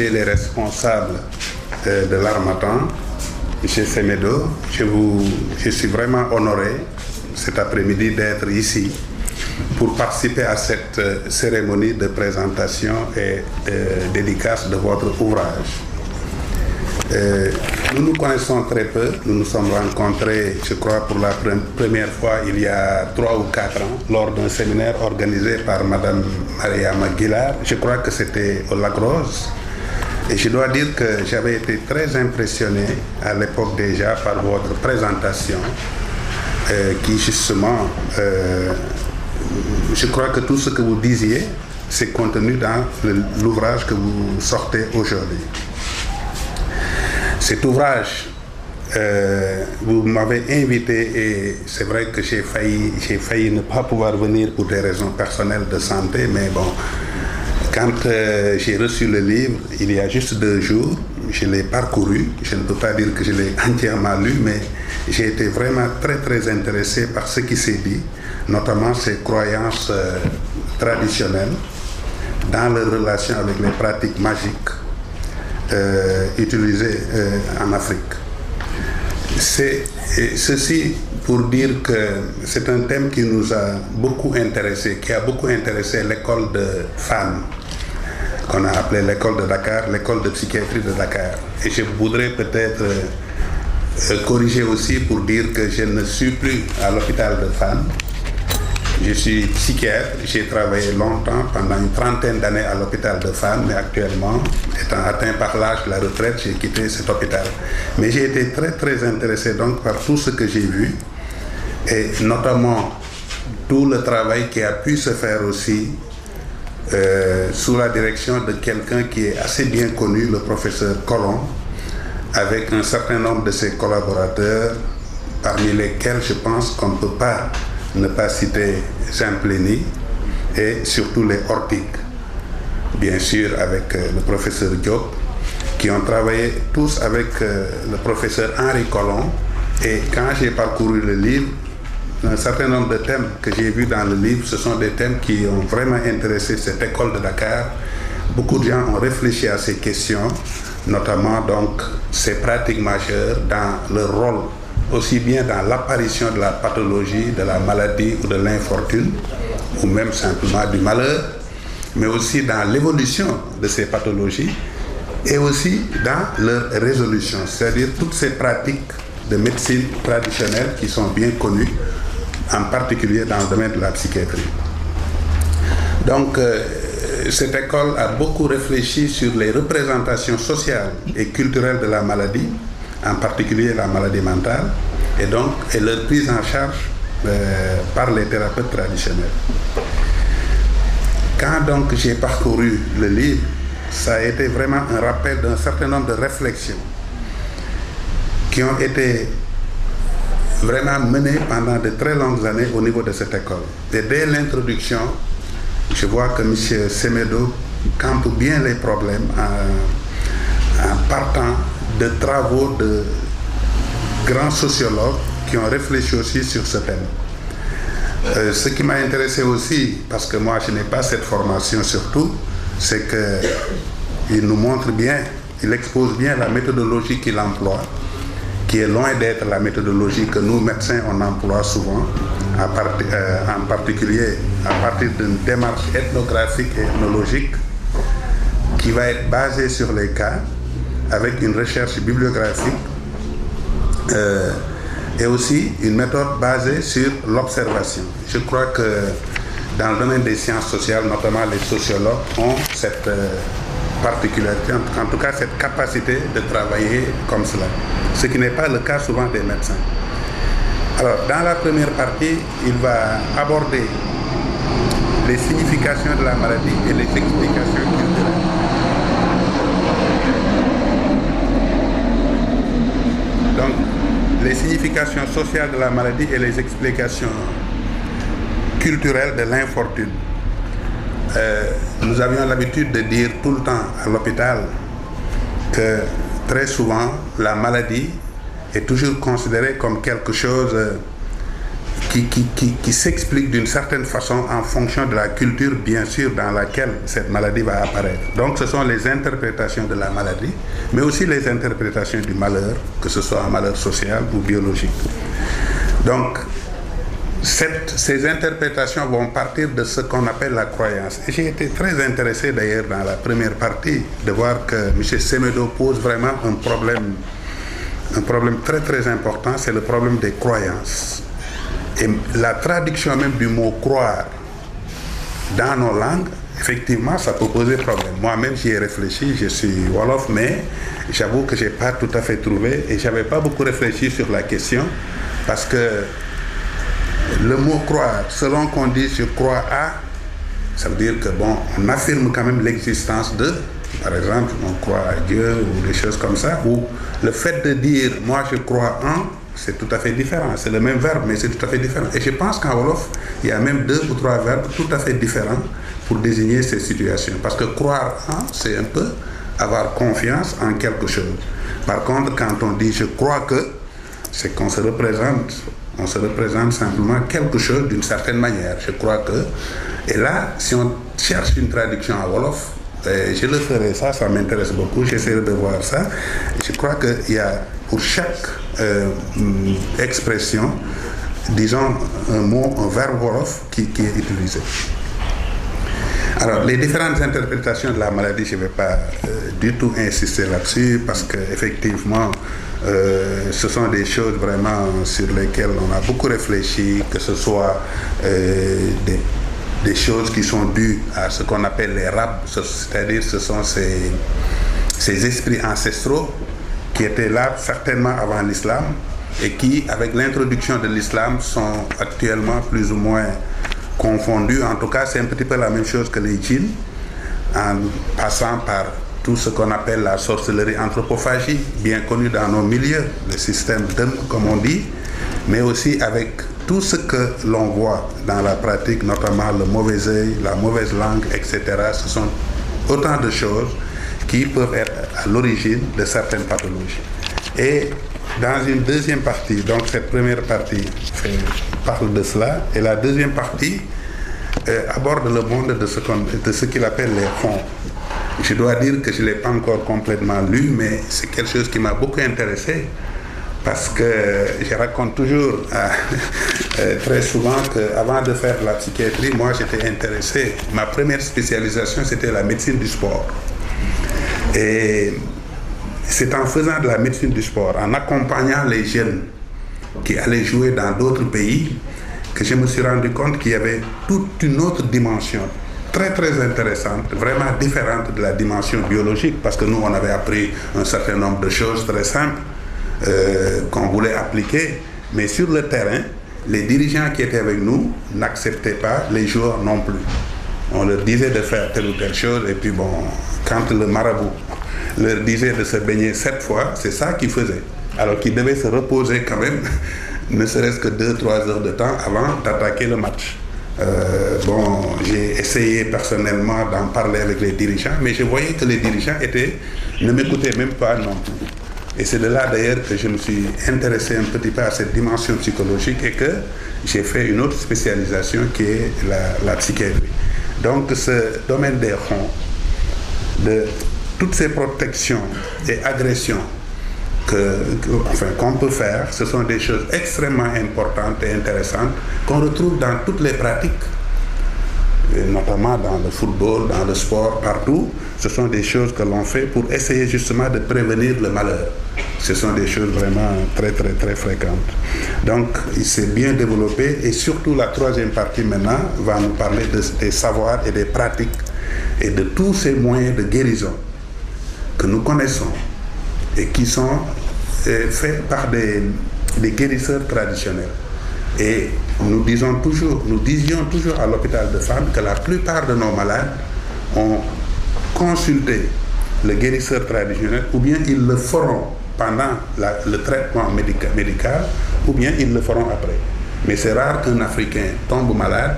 remercier les responsables de l'Harmattan, M. Semedo. Je suis vraiment honoré cet après-midi d'être ici pour participer à cette cérémonie de présentation et dédicace de votre ouvrage. Nous nous connaissons très peu, nous nous sommes rencontrés, je crois, pour la première fois il y a 3 ou 4 ans, lors d'un séminaire organisé par Mme Mariama Guillard. Je crois que c'était au Lac Rose. Et je dois dire que j'avais été très impressionné à l'époque déjà par votre présentation, qui justement, je crois que tout ce que vous disiez, c'est contenu dans l'ouvrage que vous sortez aujourd'hui. Cet ouvrage, vous m'avez invité et c'est vrai que j'ai failli ne pas pouvoir venir pour des raisons personnelles de santé, mais bon, quand j'ai reçu le livre, il y a juste 2 jours, je l'ai parcouru. Je ne peux pas dire que je l'ai entièrement lu, mais j'ai été vraiment très très intéressé par ce qui s'est dit, notamment ces croyances traditionnelles dans leur relation avec les pratiques magiques utilisées en Afrique. Ceci pour dire que c'est un thème qui nous a beaucoup intéressé, qui a beaucoup intéressé l'école de femmes, qu'on a appelée l'école de Dakar, l'école de psychiatrie de Dakar. Et je voudrais peut-être corriger aussi pour dire que je ne suis plus à l'hôpital de femmes. Je suis psychiatre, j'ai travaillé longtemps, pendant une 30aine d'années à l'hôpital de femmes, mais actuellement, étant atteint par l'âge de la retraite, j'ai quitté cet hôpital. Mais j'ai été très très intéressé donc par tout ce que j'ai vu, et notamment tout le travail qui a pu se faire aussi sous la direction de quelqu'un qui est assez bien connu, le professeur Colomb, avec un certain nombre de ses collaborateurs, parmi lesquels je pense qu'on ne peut pas ne pas citer Jean Plény et surtout les Ortiques, bien sûr avec le professeur Diop, qui ont travaillé tous avec le professeur Henri Colomb. Et quand j'ai parcouru le livre, un certain nombre de thèmes que j'ai vus dans le livre, ce sont des thèmes qui ont vraiment intéressé cette école de Dakar. Beaucoup de gens ont réfléchi à ces questions, notamment donc ces pratiques majeures dans leur rôle, aussi bien dans l'apparition de la pathologie, de la maladie ou de l'infortune, ou même simplement du malheur, mais aussi dans l'évolution de ces pathologies et aussi dans leur résolution, c'est-à-dire toutes ces pratiques de médecine traditionnelle qui sont bien connues, en particulier dans le domaine de la psychiatrie. Donc, cette école a beaucoup réfléchi sur les représentations sociales et culturelles de la maladie, en particulier la maladie mentale, et donc et leur prise en charge par les thérapeutes traditionnels. Quand donc j'ai parcouru le livre, ça a été vraiment un rappel d'un certain nombre de réflexions qui ont été vraiment menées pendant de très longues années au niveau de cette école. Et dès l'introduction, je vois que M. Semedo campe bien les problèmes en partant de travaux de grands sociologues qui ont réfléchi aussi sur ce thème. Ce qui m'a intéressé aussi, parce que moi je n'ai pas cette formation surtout, c'est qu'il nous montre bien, il expose bien la méthodologie qu'il emploie, qui est loin d'être la méthodologie que nous médecins on emploie souvent, en particulier à partir d'une démarche ethnographique et ethnologique qui va être basée sur les cas, avec une recherche bibliographique et aussi une méthode basée sur l'observation. Je crois que dans le domaine des sciences sociales, notamment les sociologues, ont cette particularité, en tout cas cette capacité de travailler comme cela, ce qui n'est pas le cas souvent des médecins. Alors, dans la première partie, il va aborder les significations de la maladie et les explications culturelles. Donc, les significations sociales de la maladie et les explications culturelles de l'infortune. Nous avions l'habitude de dire tout le temps à l'hôpital que très souvent la maladie est toujours considérée comme quelque chose qui s'explique d'une certaine façon en fonction de la culture, bien sûr, dans laquelle cette maladie va apparaître. Donc ce sont les interprétations de la maladie, mais aussi les interprétations du malheur, que ce soit un malheur social ou biologique. Donc, ces interprétations vont partir de ce qu'on appelle la croyance. Et j'ai été très intéressé d'ailleurs dans la première partie de voir que M. Semedo pose vraiment un problème très très important, c'est le problème des croyances. Et la traduction même du mot croire dans nos langues, effectivement, ça peut poser problème. Moi-même, j'y ai réfléchi, je suis Wolof, mais j'avoue que je n'ai pas tout à fait trouvé et je n'avais pas beaucoup réfléchi sur la question parce que le mot croire, selon qu'on dit je crois à, ça veut dire que bon, on affirme quand même l'existence de, par exemple, on croit à Dieu ou des choses comme ça, ou le fait de dire moi je crois en, c'est tout à fait différent. C'est le même verbe, mais c'est tout à fait différent. Et je pense qu'en Wolof, il y a même 2 ou 3 verbes tout à fait différents pour désigner ces situations. Parce que croire en, c'est un peu avoir confiance en quelque chose. Par contre, quand on dit je crois que, c'est qu'on se représente. On se représente simplement quelque chose d'une certaine manière. Je crois que... Et là, si on cherche une traduction à Wolof, je le ferai, ça m'intéresse beaucoup, j'essaierai de voir ça. Je crois qu'il y a pour chaque expression, disons un mot, un verbe Wolof qui est utilisé. Alors, les différentes interprétations de la maladie, je ne vais pas du tout insister là-dessus parce qu'effectivement, ce sont des choses vraiment sur lesquelles on a beaucoup réfléchi, que ce soit des choses qui sont dues à ce qu'on appelle les rab, c'est-à-dire ce sont ces esprits ancestraux qui étaient là certainement avant l'islam et qui, avec l'introduction de l'islam, sont actuellement plus ou moins confondus. En tout cas, c'est un petit peu la même chose que les djinns, en passant par tout ce qu'on appelle la sorcellerie anthropophagie, bien connue dans nos milieux, le système d'Em, comme on dit, mais aussi avec tout ce que l'on voit dans la pratique, notamment le mauvais œil, la mauvaise langue, etc. Ce sont autant de choses qui peuvent être à l'origine de certaines pathologies. Et dans une deuxième partie, donc cette première partie parle de cela, et la deuxième partie aborde le monde de ce qu'il appelle les ronds. Je dois dire que je ne l'ai pas encore complètement lu, mais c'est quelque chose qui m'a beaucoup intéressé, parce que je raconte toujours très souvent qu'avant de faire la psychiatrie, moi j'étais intéressé. Ma première spécialisation, c'était la médecine du sport. Et c'est en faisant de la médecine du sport, en accompagnant les jeunes qui allaient jouer dans d'autres pays, que je me suis rendu compte qu'il y avait toute une autre dimension très très intéressante, vraiment différente de la dimension biologique, parce que nous on avait appris un certain nombre de choses très simples qu'on voulait appliquer, mais sur le terrain, les dirigeants qui étaient avec nous n'acceptaient pas, les joueurs non plus. On leur disait de faire telle ou telle chose, et puis bon, quand le marabout leur disait de se baigner 7 fois, c'est ça qu'ils faisaient. Alors qu'ils devaient se reposer quand même, ne serait-ce que 2-3 heures de temps avant d'attaquer le match. J'ai essayé personnellement d'en parler avec les dirigeants, mais je voyais que les dirigeants ne m'écoutaient même pas non plus. Et c'est de là d'ailleurs que je me suis intéressé un petit peu à cette dimension psychologique et que j'ai fait une autre spécialisation qui est la psychiatrie. Donc ce domaine des ronds, de toutes ces protections et agressions qu'on peut faire, ce sont des choses extrêmement importantes et intéressantes qu'on retrouve dans toutes les pratiques, et notamment dans le football, dans le sport, partout. Ce sont des choses que l'on fait pour essayer justement de prévenir le malheur. Ce sont des choses vraiment très très très fréquentes. Donc il s'est bien développé et surtout la troisième partie maintenant va nous parler des savoirs et des pratiques et de tous ces moyens de guérison que nous connaissons et qui sont faits par des guérisseurs traditionnels. Et nous disions toujours à l'hôpital de Fann que la plupart de nos malades ont consulté le guérisseur traditionnel, ou bien ils le feront pendant le traitement médical, ou bien ils le feront après. Mais c'est rare qu'un Africain tombe malade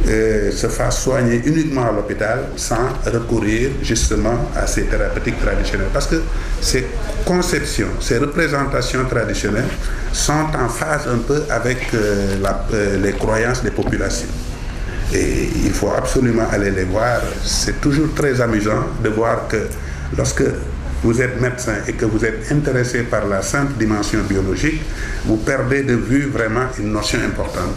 se fasse soigner uniquement à l'hôpital sans recourir justement à ces thérapeutiques traditionnelles. Parce que ces conceptions, ces représentations traditionnelles sont en phase un peu avec les croyances des populations. Et il faut absolument aller les voir. C'est toujours très amusant de voir que lorsque vous êtes médecin et que vous êtes intéressé par la simple dimension biologique, vous perdez de vue vraiment une notion importante.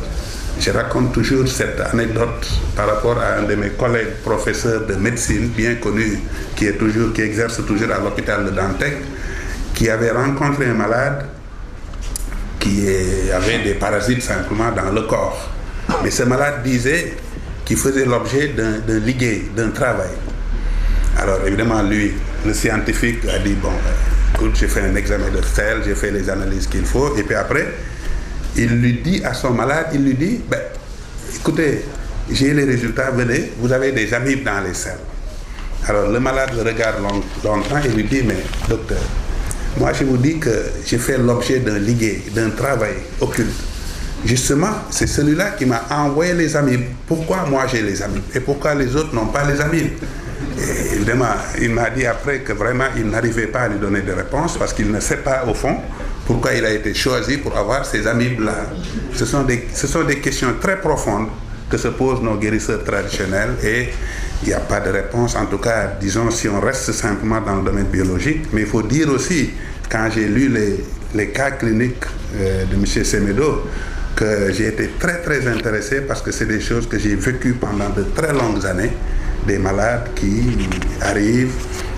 Je raconte toujours cette anecdote par rapport à un de mes collègues professeurs de médecine bien connu qui exerce toujours à l'hôpital de Dantec, qui avait rencontré un malade qui avait des parasites simplement dans le corps. Mais ce malade disait qu'il faisait l'objet d'un ligué, d'un travail. Alors évidemment, lui, le scientifique, a dit, bon, écoute, j'ai fait un examen de sel, j'ai fait les analyses qu'il faut, et puis après, il lui dit à son malade, il lui dit, ben, écoutez, j'ai les résultats, venez, vous avez des amibes dans les selles. Alors le malade le regarde longtemps et lui dit, mais docteur, moi je vous dis que j'ai fait l'objet d'un ligué, d'un travail occulte. Justement, c'est celui-là qui m'a envoyé les amibes. Pourquoi moi j'ai les amibes et pourquoi les autres n'ont pas les amibes? Et évidemment, il m'a dit après que vraiment il n'arrivait pas à lui donner de réponse parce qu'il ne sait pas au fond pourquoi il a été choisi pour avoir ces amibes-là. Ce sont des questions très profondes que se posent nos guérisseurs traditionnels et il n'y a pas de réponse. En tout cas, disons, si on reste simplement dans le domaine biologique. Mais il faut dire aussi, quand j'ai lu les cas cliniques de M. Semedo, que j'ai été très très intéressé parce que c'est des choses que j'ai vécues pendant de très longues années, des malades qui arrivent,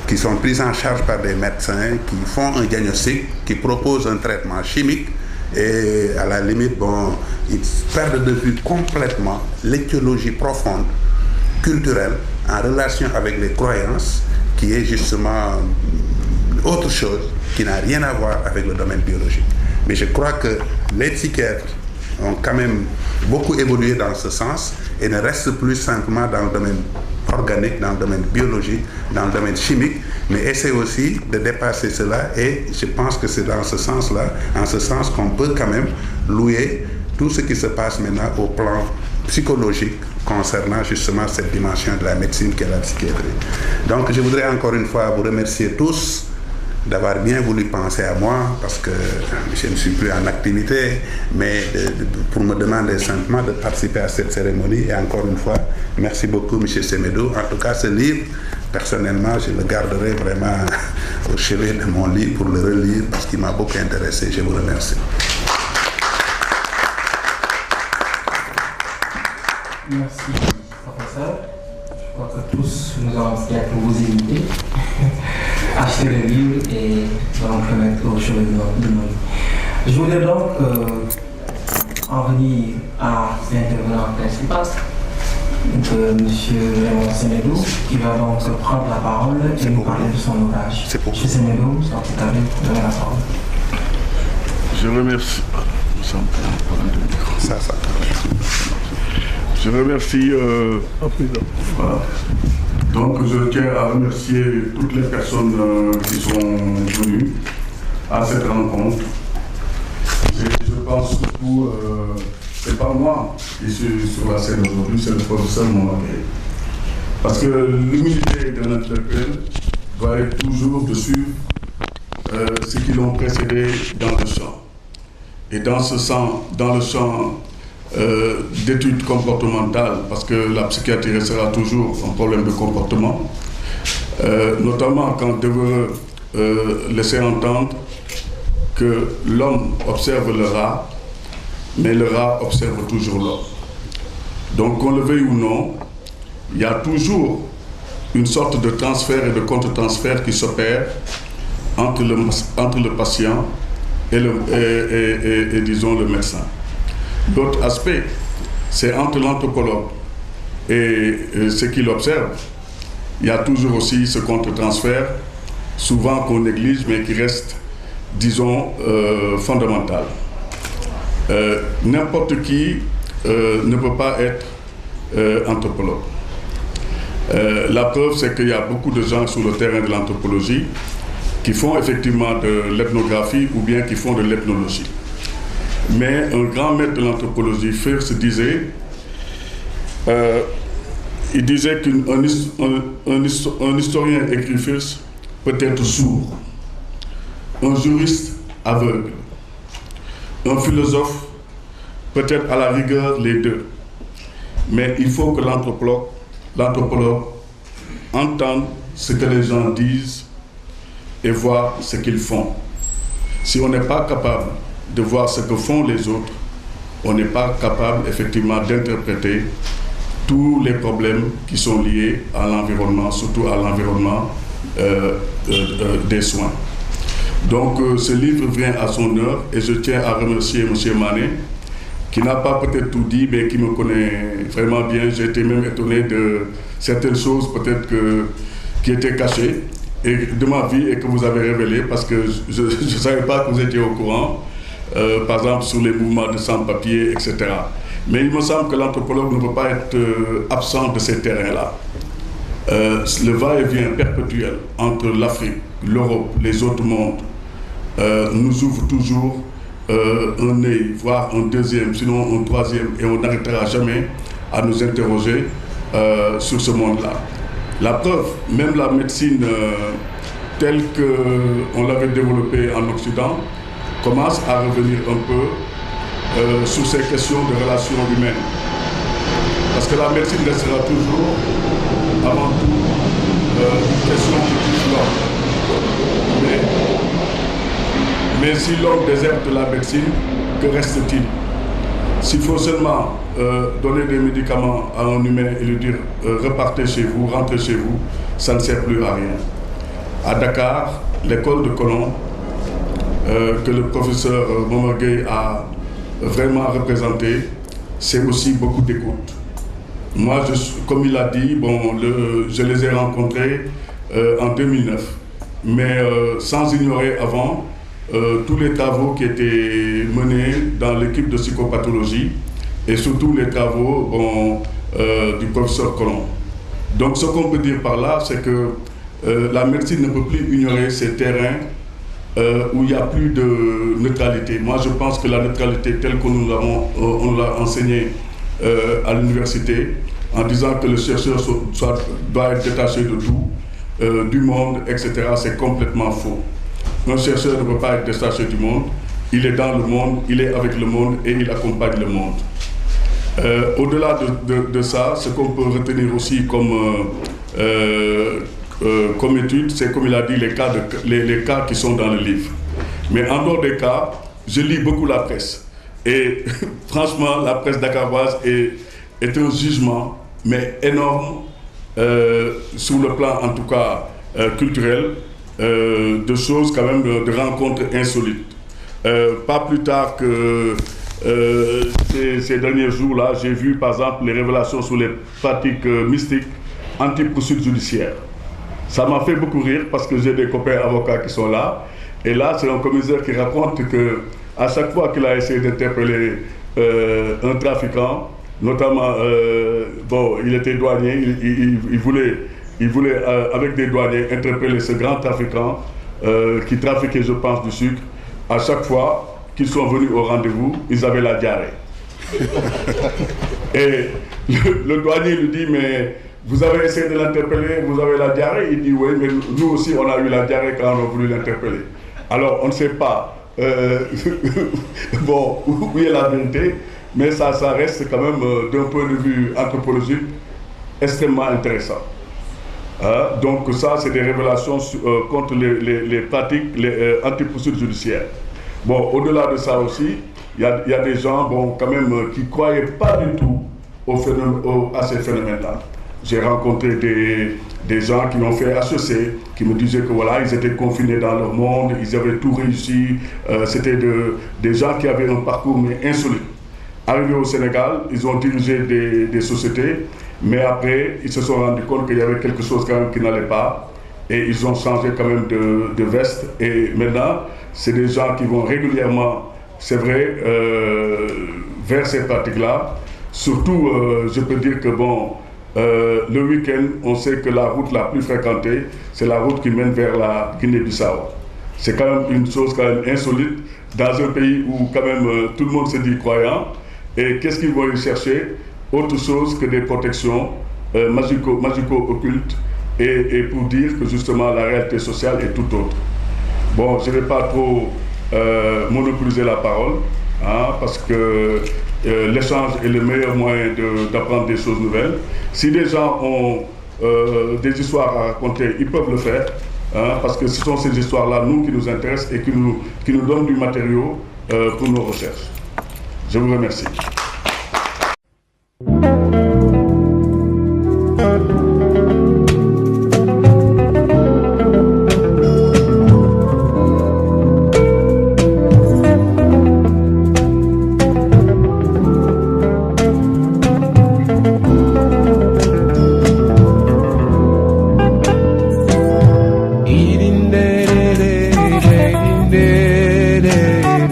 qui sont pris en charge par des médecins, qui font un diagnostic, qui proposent un traitement chimique et à la limite, bon, ils perdent de vue complètement l'étiologie profonde, culturelle, en relation avec les croyances, qui est justement autre chose, qui n'a rien à voir avec le domaine biologique. Mais je crois que les psychiatres ont quand même beaucoup évolué dans ce sens et ne restent plus simplement dans le domaine organique, dans le domaine biologique, dans le domaine chimique, mais essaient aussi de dépasser cela et je pense que c'est dans ce sens-là, en ce sens qu'on peut quand même louer tout ce qui se passe maintenant au plan psychologique concernant justement cette dimension de la médecine qu'est la psychiatrie. Donc je voudrais encore une fois vous remercier tous d'avoir bien voulu penser à moi parce que je ne suis plus en activité, mais pour me demander simplement de participer à cette cérémonie. Et encore une fois, merci beaucoup M. Semedo. En tout cas, ce livre, personnellement, je le garderai vraiment au chevet de mon lit pour le relire parce qu'il m'a beaucoup intéressé. Je vous remercie. Merci, professeur. Je crois que tous nous avons ce qu'il y a pour vous inviter. Acheter le livre et le mettre au chevet de nos vies. Je voudrais donc en venir à l'intervenant principal, M. Raymond Semedo, qui va donc prendre la parole et nous parler de son ouvrage. M. Semedo, c'est tout à l'heure, vous avez la parole. Je remercie. Je remercie. Voilà. Donc je tiens à remercier toutes les personnes qui sont venues à cette rencontre. Je pense surtout, c'est pas moi qui suis sur la scène aujourd'hui, c'est le professeur Momaké. Parce que l'humilité d'un intellectuel doit être toujours de suivre ceux qui l'ont précédé dans le champ. Et dans le champ d'études comportementales, parce que la psychiatrie restera toujours un problème de comportement, notamment quand Devereux laissait entendre que l'homme observe le rat, mais le rat observe toujours l'homme. Donc qu'on le veuille ou non, il y a toujours une sorte de transfert et de contre-transfert qui s'opère entre le patient et disons le médecin. L'autre aspect, c'est entre l'anthropologue et ce qu'il observe. Il y a toujours aussi ce contre-transfert, souvent qu'on néglige, mais qui reste, disons, fondamental. N'importe qui ne peut pas être anthropologue. La preuve, c'est qu'il y a beaucoup de gens sur le terrain de l'anthropologie qui font effectivement de l'ethnographie ou bien qui font de l'ethnologie. Mais un grand maître de l'anthropologie, Firth, disait il disait qu'un historien écrit fils peut être sourd, un juriste aveugle, un philosophe peut-être à la rigueur les deux. Mais il faut que l'anthropologue entende ce que les gens disent et voir ce qu'ils font. Si on n'est pas capable de voir ce que font les autres, on n'est pas capable effectivement d'interpréter tous les problèmes qui sont liés à l'environnement, surtout à l'environnement des soins. Donc ce livre vient à son heure et je tiens à remercier M. Mané, qui n'a pas peut-être tout dit, mais qui me connaît vraiment bien. J'ai été même étonné de certaines choses peut-être qui étaient cachées et de ma vie et que vous avez révélées parce que je ne savais pas que vous étiez au courant, par exemple sur les mouvements de sans-papiers, etc. Mais il me semble que l'anthropologue ne peut pas être absent de ces terrains-là. Le va-et-vient perpétuel entre l'Afrique, l'Europe, les autres mondes nous ouvre toujours un œil, voire un deuxième, sinon un troisième, et on n'arrêtera jamais à nous interroger sur ce monde-là. La preuve, même la médecine telle qu'on l'avait développée en Occident commence à revenir un peu sur ces questions de relations humaines. Parce que la médecine restera toujours, avant tout, une question qui touche l'homme. Mais si l'homme déserte la médecine, que reste-t-il? S'il faut seulement donner des médicaments à un humain et lui dire repartez chez vous, rentrez chez vous, ça ne sert plus à rien. À Dakar, l'école de Colomb, que le professeur Momar Gueye a vraiment représenté, c'est aussi beaucoup d'écoute. Moi, comme il a dit, je les ai rencontrés en 2009, mais sans ignorer avant tous les travaux qui étaient menés dans l'équipe de psychopathologie et surtout les travaux du professeur Colomb. Donc ce qu'on peut dire par là, c'est que la médecine ne peut plus ignorer ces terrains où il n'y a plus de neutralité. Moi, je pense que la neutralité telle que nous l'a enseignée à l'université, en disant que le chercheur doit être détaché de tout, du monde, etc., c'est complètement faux. Un chercheur ne peut pas être détaché du monde, il est dans le monde, il est avec le monde et il accompagne le monde. Au-delà de ça, ce qu'on peut retenir aussi comme étude, c'est comme il a dit, les cas qui sont dans le livre. Mais en dehors des cas, je lis beaucoup la presse. Et franchement, la presse dakaroise est un jugement, mais énorme, sur le plan en tout cas culturel, de choses quand même, de rencontres insolites. Pas plus tard que ces derniers jours-là, j'ai vu par exemple les révélations sur les pratiques mystiques anti-poursuites judiciaires. Ça m'a fait beaucoup rire parce que j'ai des copains avocats qui sont là. Et là, c'est un commissaire qui raconte qu'à chaque fois qu'il a essayé d'interpeller un trafiquant, notamment, il était douanier, il voulait avec des douaniers, interpeller ce grand trafiquant qui trafiquait, je pense, du sucre. À chaque fois qu'ils sont venus au rendez-vous, ils avaient la diarrhée. Et le douanier lui dit, mais vous avez essayé de l'interpeller, vous avez la diarrhée? Il dit, oui, mais nous aussi, on a eu la diarrhée quand on a voulu l'interpeller. Alors, on ne sait pas où est la vérité, mais ça reste quand même, d'un point de vue anthropologique, extrêmement intéressant. Donc ça, c'est des révélations contre les pratiques anti-poursuites judiciaires. Au-delà de ça aussi, il y a des gens quand même qui ne croyaient pas du tout à ces phénomènes-là. J'ai rencontré des gens qui ont fait HEC, qui me disaient que voilà, ils étaient confinés dans leur monde, ils avaient tout réussi. C'était des gens qui avaient un parcours mais insolite. Arrivés au Sénégal, ils ont dirigé des sociétés, mais après, ils se sont rendus compte qu'il y avait quelque chose quand même qui n'allait pas, et ils ont changé quand même de veste. Et maintenant, c'est des gens qui vont régulièrement, c'est vrai, vers ces pratiques-là. Surtout, je peux dire que le week-end, on sait que la route la plus fréquentée, c'est la route qui mène vers la Guinée-Bissau. C'est quand même une chose quand même insolite dans un pays où quand même tout le monde se dit croyant. Et qu'est-ce qu'ils vont y chercher? autre chose que des protections magico-occultes et pour dire que justement la réalité sociale est tout autre. Bon, je ne vais pas trop monopoliser la parole, parce que l'échange est le meilleur moyen d'apprendre des choses nouvelles. Si les gens ont des histoires à raconter, ils peuvent le faire, parce que ce sont ces histoires-là, nous, qui nous intéressent et qui nous donnent du matériau pour nos recherches. Je vous remercie.